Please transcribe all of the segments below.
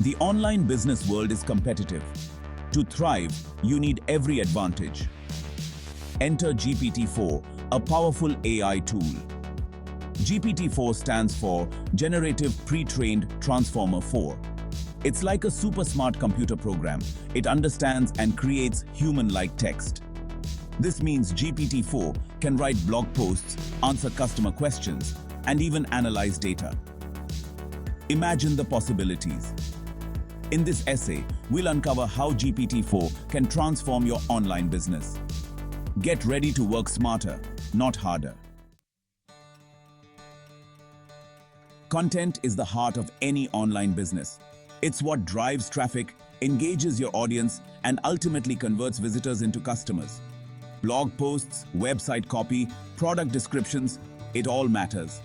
The online business world is competitive. To thrive, you need every advantage. Enter GPT-4, a powerful AI tool. GPT-4 stands for Generative Pre-trained Transformer 4. It's like a super smart computer program. It understands and creates human-like text. This means GPT-4 can write blog posts, answer customer questions, and even analyze data. Imagine the possibilities. In this essay, we'll uncover how GPT-4 can transform your online business. Get ready to work smarter, not harder. Content is the heart of any online business. It's what drives traffic, engages your audience, and ultimately converts visitors into customers. Blog posts, website copy, product descriptions, it all matters.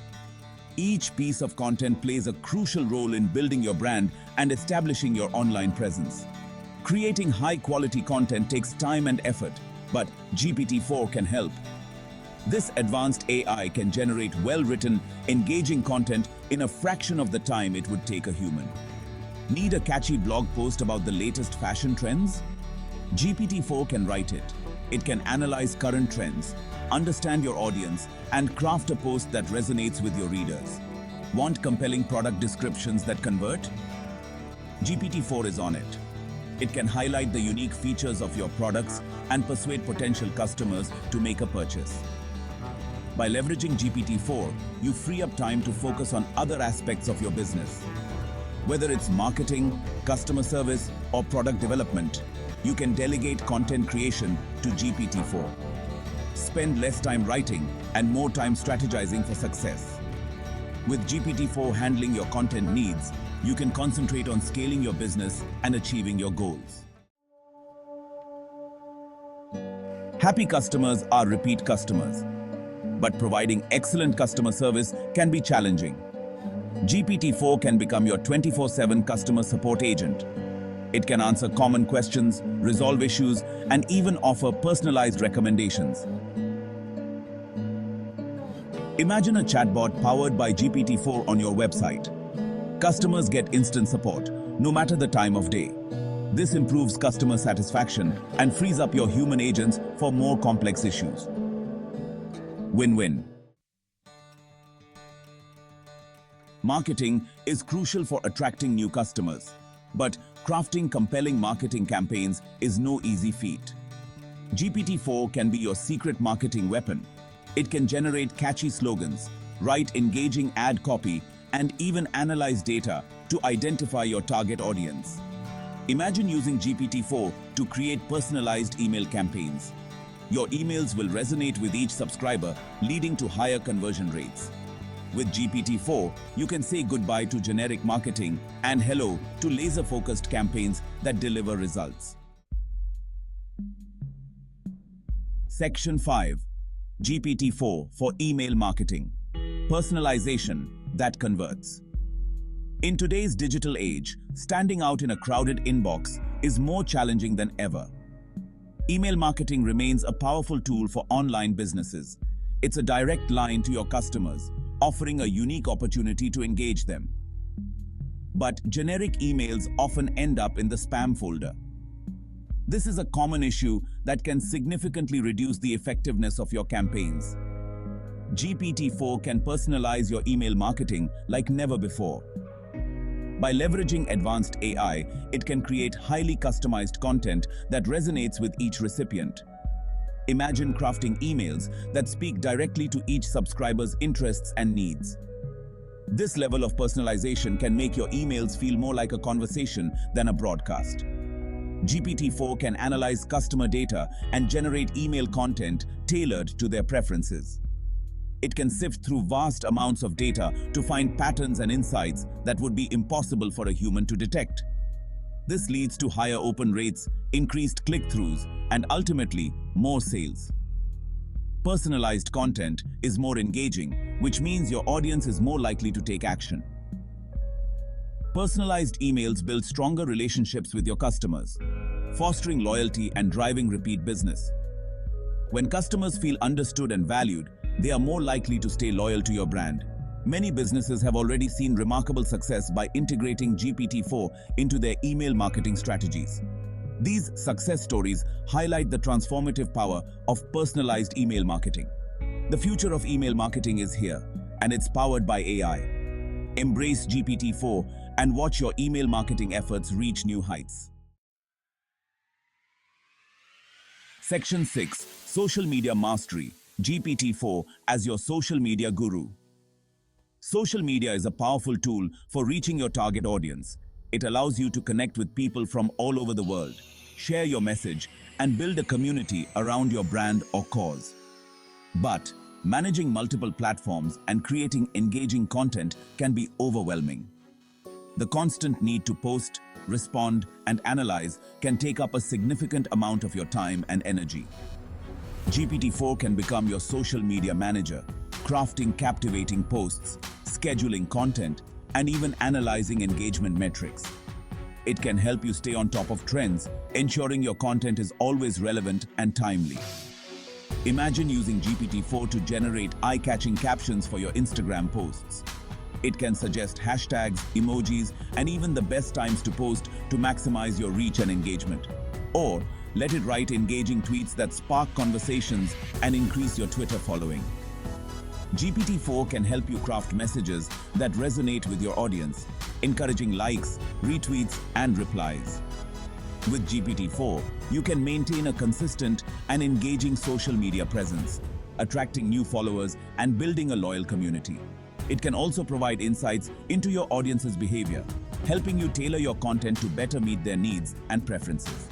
Each piece of content plays a crucial role in building your brand and establishing your online presence. Creating high-quality content takes time and effort, but GPT-4 can help. This advanced AI can generate well-written, engaging content in a fraction of the time it would take a human. Need a catchy blog post about the latest fashion trends? GPT-4 can write it. It can analyze current trends, understand your audience, and craft a post that resonates with your readers. Want compelling product descriptions that convert? GPT-4 is on it. It can highlight the unique features of your products and persuade potential customers to make a purchase. By leveraging GPT-4, you free up time to focus on other aspects of your business. Whether it's marketing, customer service, or product development, you can delegate content creation to GPT-4. Spend less time writing and more time strategizing for success. With GPT-4 handling your content needs, you can concentrate on scaling your business and achieving your goals. Happy customers are repeat customers, but providing excellent customer service can be challenging. GPT-4 can become your 24/7 customer support agent. It can answer common questions, resolve issues, and even offer personalized recommendations. Imagine a chatbot powered by GPT-4 on your website. Customers get instant support, no matter the time of day. This improves customer satisfaction and frees up your human agents for more complex issues. Win-win. Marketing is crucial for attracting new customers, but crafting compelling marketing campaigns is no easy feat. GPT-4 can be your secret marketing weapon. It can generate catchy slogans, write engaging ad copy, and even analyze data to identify your target audience. Imagine using GPT-4 to create personalized email campaigns. Your emails will resonate with each subscriber, leading to higher conversion rates. With GPT-4, you can say goodbye to generic marketing and hello to laser-focused campaigns that deliver results. Section 5. GPT-4 for email marketing. Personalization that converts. In today's digital age, standing out in a crowded inbox is more challenging than ever. Email marketing remains a powerful tool for online businesses. It's a direct line to your customers, offering a unique opportunity to engage them. But generic emails often end up in the spam folder. This is a common issue that can significantly reduce the effectiveness of your campaigns. GPT-4 can personalize your email marketing like never before. By leveraging advanced AI, it can create highly customized content that resonates with each recipient. Imagine crafting emails that speak directly to each subscriber's interests and needs. This level of personalization can make your emails feel more like a conversation than a broadcast. GPT-4 can analyze customer data and generate email content tailored to their preferences. It can sift through vast amounts of data to find patterns and insights that would be impossible for a human to detect. This leads to higher open rates, increased click-throughs, and ultimately, more sales. Personalized content is more engaging, which means your audience is more likely to take action. Personalized emails build stronger relationships with your customers, fostering loyalty and driving repeat business. When customers feel understood and valued, they are more likely to stay loyal to your brand. Many businesses have already seen remarkable success by integrating GPT-4 into their email marketing strategies. These success stories highlight the transformative power of personalized email marketing. The future of email marketing is here, and it's powered by AI. Embrace GPT-4 and watch your email marketing efforts reach new heights. Section 6. Social Media Mastery. GPT-4 as your social media guru. Social media is a powerful tool for reaching your target audience. It allows you to connect with people from all over the world, share your message, and build a community around your brand or cause. But managing multiple platforms and creating engaging content can be overwhelming. The constant need to post, respond, and analyze can take up a significant amount of your time and energy. GPT-4 can become your social media manager, crafting captivating posts, scheduling content, and even analyzing engagement metrics. It can help you stay on top of trends, ensuring your content is always relevant and timely. Imagine using GPT-4 to generate eye-catching captions for your Instagram posts. It can suggest hashtags, emojis, and even the best times to post to maximize your reach and engagement. Or let it write engaging tweets that spark conversations and increase your Twitter following. GPT-4 can help you craft messages that resonate with your audience, encouraging likes, retweets, and replies. With GPT-4, you can maintain a consistent and engaging social media presence, attracting new followers and building a loyal community. It can also provide insights into your audience's behavior, helping you tailor your content to better meet their needs and preferences.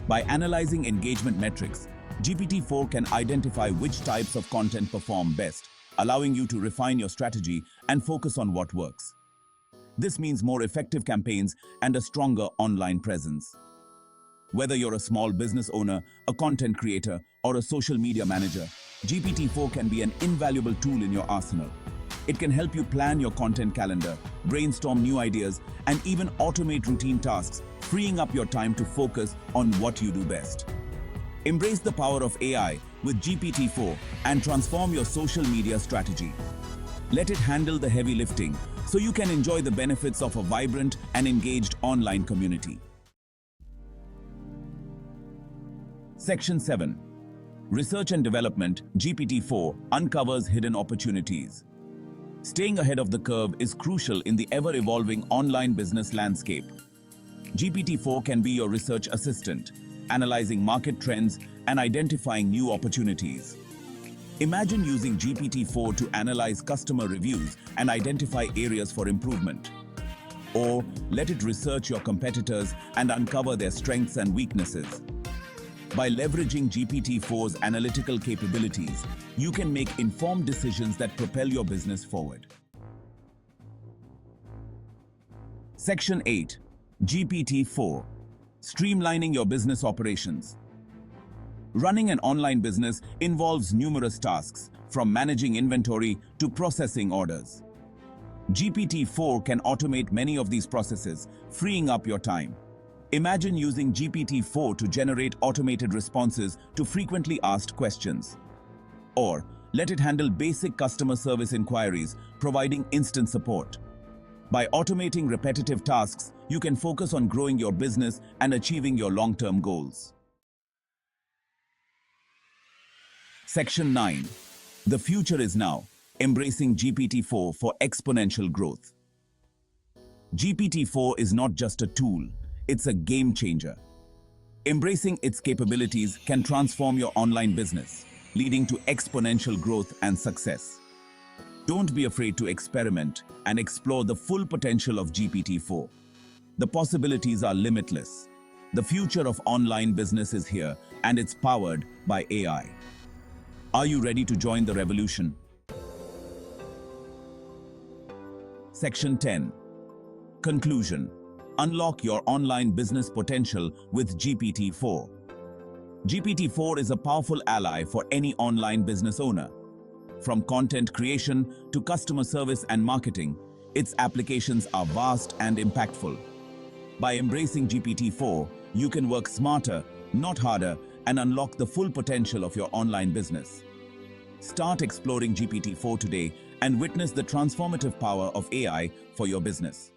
By analyzing engagement metrics, GPT-4 can identify which types of content perform best, allowing you to refine your strategy and focus on what works. This means more effective campaigns and a stronger online presence. Whether you're a small business owner, a content creator, or a social media manager, GPT-4 can be an invaluable tool in your arsenal. It can help you plan your content calendar, brainstorm new ideas, and even automate routine tasks, freeing up your time to focus on what you do best. Embrace the power of AI with GPT-4 and transform your social media strategy. Let it handle the heavy lifting so you can enjoy the benefits of a vibrant and engaged online community. Section 7. Research and Development. GPT-4 uncovers hidden opportunities. Staying ahead of the curve is crucial in the ever-evolving online business landscape. GPT-4 can be your research assistant, analyzing market trends and identifying new opportunities. Imagine using GPT-4 to analyze customer reviews and identify areas for improvement. Or let it research your competitors and uncover their strengths and weaknesses. By leveraging GPT-4's analytical capabilities, you can make informed decisions that propel your business forward. Section 8. GPT-4. Streamlining your business operations. Running an online business involves numerous tasks, from managing inventory to processing orders. GPT-4 can automate many of these processes, freeing up your time. Imagine using GPT-4 to generate automated responses to frequently asked questions. Or let it handle basic customer service inquiries, providing instant support. By automating repetitive tasks, you can focus on growing your business and achieving your long-term goals. Section 9. The future is now. Embracing GPT-4 for exponential growth. GPT-4 is not just a tool, it's a game changer. Embracing its capabilities can transform your online business, leading to exponential growth and success. Don't be afraid to experiment and explore the full potential of GPT-4. The possibilities are limitless. The future of online business is here, and it's powered by AI. Are you ready to join the revolution? Section 10. Conclusion. Unlock your online business potential with GPT-4. GPT-4 is a powerful ally for any online business owner. From content creation to customer service and marketing, its applications are vast and impactful. By embracing GPT-4, you can work smarter, not harder, and unlock the full potential of your online business. Start exploring GPT-4 today and witness the transformative power of AI for your business.